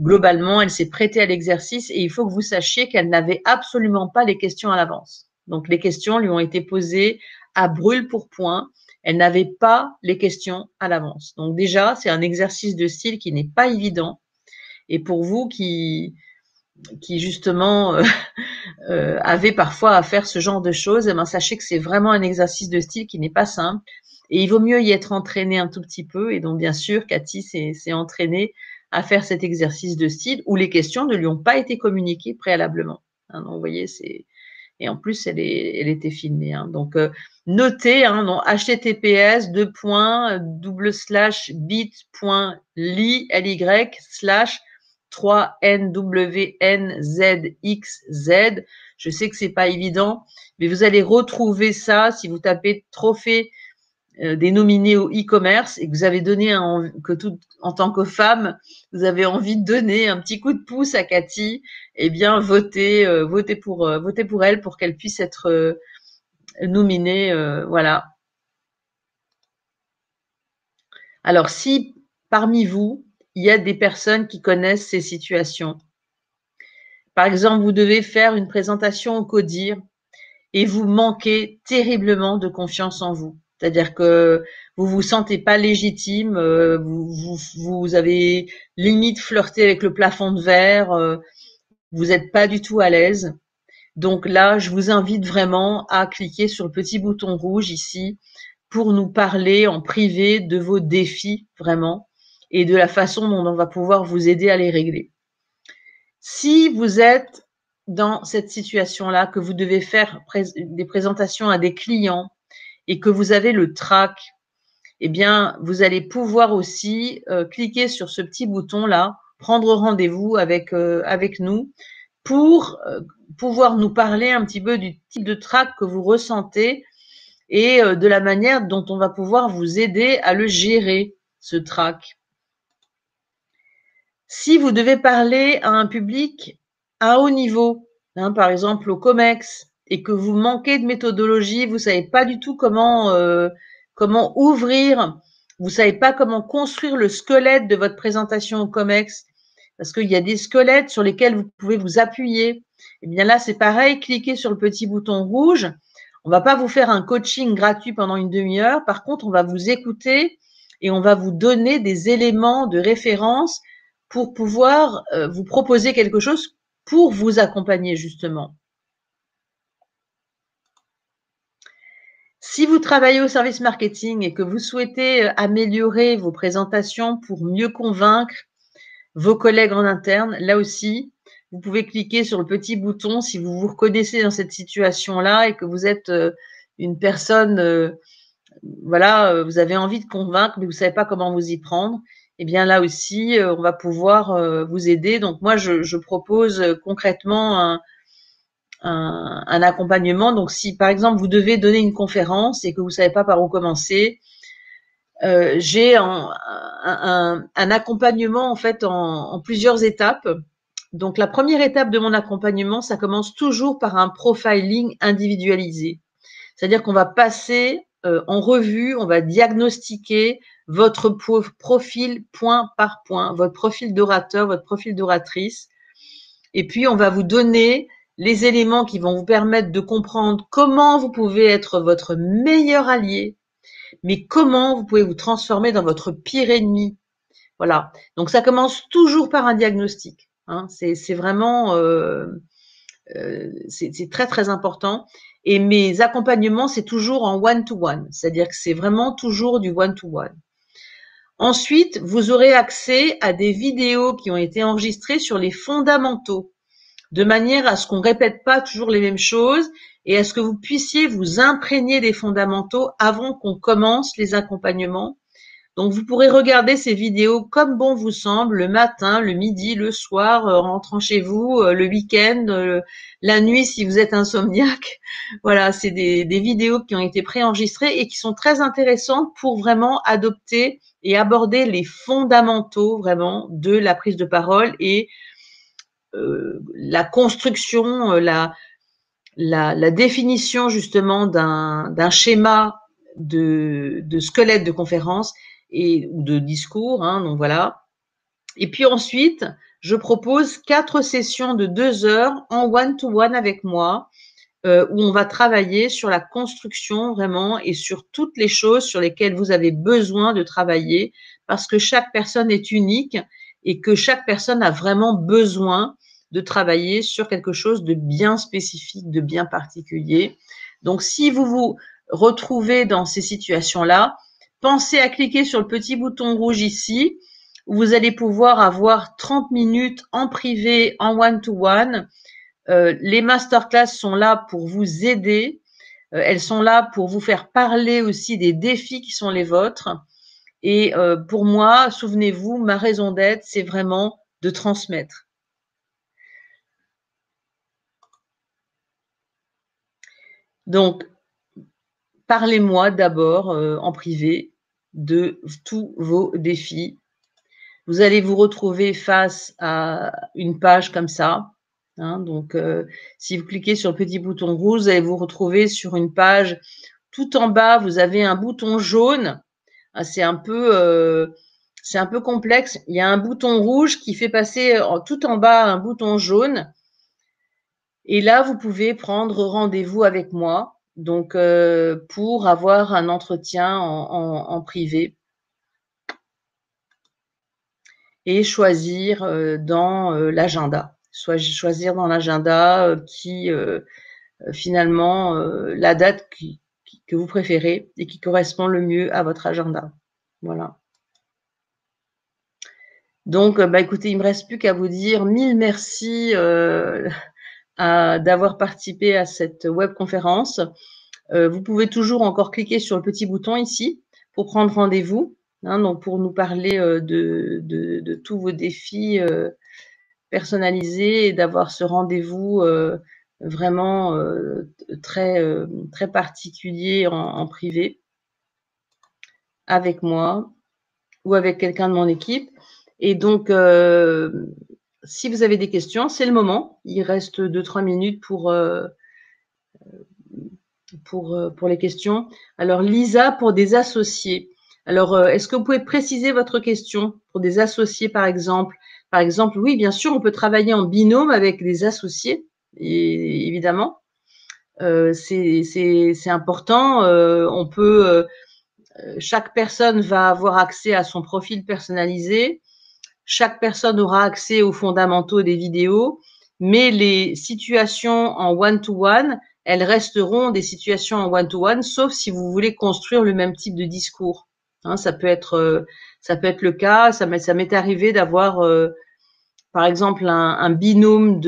Globalement, elle s'est prêtée à l'exercice et il faut que vous sachiez qu'elle n'avait absolument pas les questions à l'avance. Donc, les questions lui ont été posées à brûle pour point. Elle n'avait pas les questions à l'avance. Donc, déjà, c'est un exercice de style qui n'est pas évident. Et pour vous qui justement avez parfois à faire ce genre de choses, eh ben, sachez que c'est vraiment un exercice de style qui n'est pas simple. Et il vaut mieux y être entraîné un tout petit peu. Et donc, bien sûr, Cathy s'est entraînée à faire cet exercice de style où les questions ne lui ont pas été communiquées préalablement. Hein, donc, vous voyez, Et en plus, elle était filmée. Hein. Donc, notez, hein, https://bit.ly/3NWNZXZ. Je sais que c'est pas évident, mais vous allez retrouver ça si vous tapez trophée des nominés au e-commerce et que vous avez donné en tant que femme, vous avez envie de donner un petit coup de pouce à Cathy, eh bien votez pour elle pour qu'elle puisse être nominée, voilà. Alors si parmi vous il y a des personnes qui connaissent ces situations, par exemple vous devez faire une présentation au CODIR et vous manquez terriblement de confiance en vous. C'est-à-dire que vous vous sentez pas légitime, vous avez limite flirté avec le plafond de verre, vous n'êtes pas du tout à l'aise. Donc là, je vous invite vraiment à cliquer sur le petit bouton rouge ici pour nous parler en privé de vos défis vraiment et de la façon dont on va pouvoir vous aider à les régler. Si vous êtes dans cette situation-là, que vous devez faire des présentations à des clients et que vous avez le trac, eh bien, vous allez pouvoir aussi cliquer sur ce petit bouton-là, prendre rendez-vous avec nous pour pouvoir nous parler un petit peu du type de trac que vous ressentez et de la manière dont on va pouvoir vous aider à le gérer, ce trac. Si vous devez parler à un public à haut niveau, hein, par exemple au COMEX, et que vous manquez de méthodologie, vous savez pas du tout comment ouvrir, vous savez pas comment construire le squelette de votre présentation au COMEX, parce qu'il y a des squelettes sur lesquels vous pouvez vous appuyer. Et bien là, c'est pareil, cliquez sur le petit bouton rouge. On va pas vous faire un coaching gratuit pendant une demi-heure. Par contre, on va vous écouter et on va vous donner des éléments de référence pour pouvoir vous proposer quelque chose pour vous accompagner justement. Si vous travaillez au service marketing et que vous souhaitez améliorer vos présentations pour mieux convaincre vos collègues en interne, là aussi, vous pouvez cliquer sur le petit bouton si vous vous reconnaissez dans cette situation-là et que vous êtes une personne, voilà, vous avez envie de convaincre, mais vous ne savez pas comment vous y prendre. Eh bien là aussi, on va pouvoir vous aider. Donc moi, je propose concrètement un accompagnement. Donc si par exemple vous devez donner une conférence et que vous ne savez pas par où commencer, j'ai un accompagnement en fait en plusieurs étapes. Donc la première étape de mon accompagnement, ça commence toujours par un profiling individualisé. C'est-à-dire qu'on va passer en revue, on va diagnostiquer votre profil point par point, votre profil d'orateur, votre profil d'oratrice. Et puis, on va vous donner les éléments qui vont vous permettre de comprendre comment vous pouvez être votre meilleur allié, mais comment vous pouvez vous transformer dans votre pire ennemi. Voilà. Donc, ça commence toujours par un diagnostic. Hein. C'est vraiment, c'est très, très important. Et mes accompagnements, c'est toujours en one-to-one. C'est-à-dire que c'est vraiment toujours du one-to-one. Ensuite, vous aurez accès à des vidéos qui ont été enregistrées sur les fondamentaux, de manière à ce qu'on répète pas toujours les mêmes choses et à ce que vous puissiez vous imprégner des fondamentaux avant qu'on commence les accompagnements. Donc, vous pourrez regarder ces vidéos comme bon vous semble, le matin, le midi, le soir, rentrant chez vous, le week-end, la nuit si vous êtes insomniaque. Voilà, c'est des vidéos qui ont été préenregistrées et qui sont très intéressantes pour vraiment adopter et aborder les fondamentaux vraiment de la prise de parole et la construction, la définition justement d'un schéma de squelette de conférence ou de discours, hein, donc voilà. Et puis ensuite, je propose 4 sessions de 2 heures en one-to-one avec moi, où on va travailler sur la construction vraiment et sur toutes les choses sur lesquelles vous avez besoin de travailler, parce que chaque personne est unique et que chaque personne a vraiment besoin de travailler sur quelque chose de bien spécifique, de bien particulier. Donc, si vous vous retrouvez dans ces situations-là, pensez à cliquer sur le petit bouton rouge ici, où vous allez pouvoir avoir 30 minutes en privé, en one-to-one, Les masterclass sont là pour vous aider. Elles sont là pour vous faire parler aussi des défis qui sont les vôtres. Et pour moi, souvenez-vous, ma raison d'être, c'est vraiment de transmettre. Donc, parlez-moi d'abord en privé de tous vos défis. Vous allez vous retrouver face à une page comme ça. Hein, donc, si vous cliquez sur le petit bouton rouge, vous allez vous retrouver sur une page. Tout en bas, vous avez un bouton jaune. Ah, c'est un peu complexe. Il y a un bouton rouge qui fait passer tout en bas un bouton jaune. Et là, vous pouvez prendre rendez-vous avec moi, donc pour avoir un entretien en privé et choisir dans l'agenda. Choisir dans l'agenda qui finalement la date que vous préférez et qui correspond le mieux à votre agenda. Voilà. Donc, écoutez, il ne me reste plus qu'à vous dire 1000 merci d'avoir participé à cette webconférence. Vous pouvez toujours encore cliquer sur le petit bouton ici pour prendre rendez-vous, hein, donc pour nous parler de tous vos défis personnalisés et d'avoir ce rendez-vous vraiment très particulier en privé avec moi ou avec quelqu'un de mon équipe. Et donc, si vous avez des questions, c'est le moment. Il reste 2-3 minutes pour les questions. Alors, Lisa, pour des associés. Alors, est-ce que vous pouvez préciser votre question pour des associés, par exemple? Par exemple, oui, bien sûr, on peut travailler en binôme avec des associés, et, évidemment. C'est important. On peut, chaque personne va avoir accès à son profil personnalisé. Chaque personne aura accès aux fondamentaux des vidéos, mais les situations en one-to-one, elles resteront des situations en one-to-one, sauf si vous voulez construire le même type de discours. Hein, ça peut être le cas. Ça m'est arrivé d'avoir, par exemple, un binôme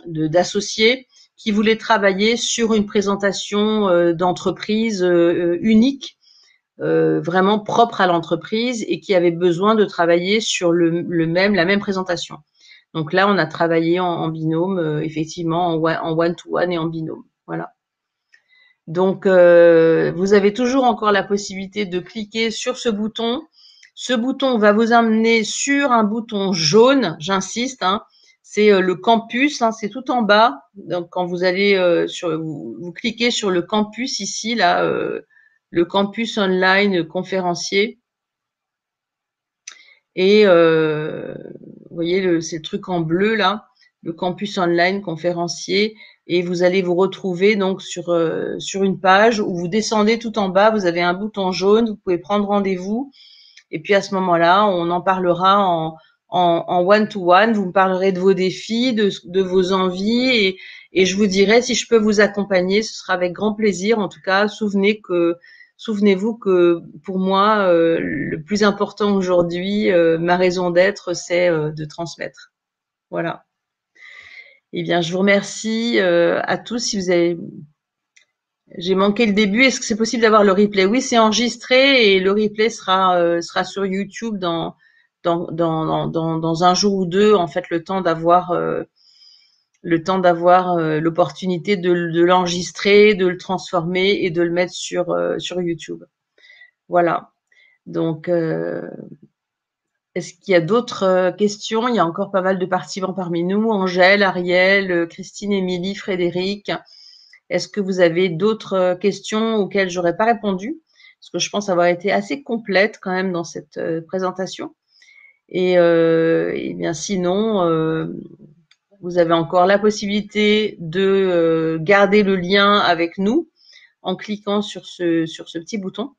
d'associés qui voulaient travailler sur une présentation d'entreprise unique, vraiment propre à l'entreprise et qui avait besoin de travailler sur la même présentation. Donc là, on a travaillé en binôme, effectivement, en one-to-one et en binôme. Voilà. Donc, vous avez toujours encore la possibilité de cliquer sur ce bouton. Ce bouton va vous amener sur un bouton jaune, j'insiste, hein, c'est le campus, hein, c'est tout en bas. Donc, quand vous allez vous cliquez sur le campus ici, là, le campus online conférencier. Et vous voyez, c'est le truc en bleu là, le campus online conférencier. Et vous allez vous retrouver donc sur une page où vous descendez tout en bas, vous avez un bouton jaune, vous pouvez prendre rendez-vous. Et puis à ce moment-là, on en parlera en one-to-one. Vous me parlerez de vos défis, de vos envies, et je vous dirai si je peux vous accompagner. Ce sera avec grand plaisir. En tout cas, souvenez-vous que pour moi, le plus important aujourd'hui, ma raison d'être, c'est de transmettre. Voilà. Eh bien, je vous remercie à tous. Si vous avez, j'ai manqué le début. Est-ce que c'est possible d'avoir le replay? Oui, c'est enregistré et le replay sera sur YouTube dans un jour ou deux. En fait, le temps d'avoir l'opportunité de l'enregistrer, de le transformer et de le mettre sur YouTube. Voilà. Donc, est-ce qu'il y a d'autres questions? Il y a encore pas mal de participants parmi nous. Angèle, Ariel, Christine, Émilie, Frédéric. Est-ce que vous avez d'autres questions auxquelles j'aurais pas répondu? Parce que je pense avoir été assez complète quand même dans cette présentation. Et bien sinon, vous avez encore la possibilité de garder le lien avec nous en cliquant sur ce petit bouton.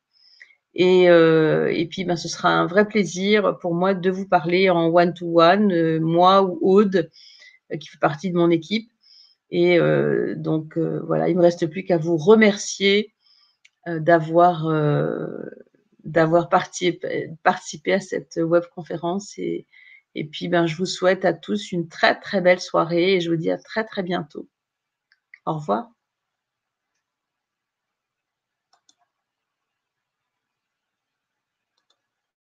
Et puis, ce sera un vrai plaisir pour moi de vous parler en one-to-one, moi ou Aude, qui fait partie de mon équipe. Et donc, voilà, il ne me reste plus qu'à vous remercier d'avoir participé à cette webconférence. Et Et puis, ben, je vous souhaite à tous une très, très belle soirée et je vous dis à très, très bientôt. Au revoir.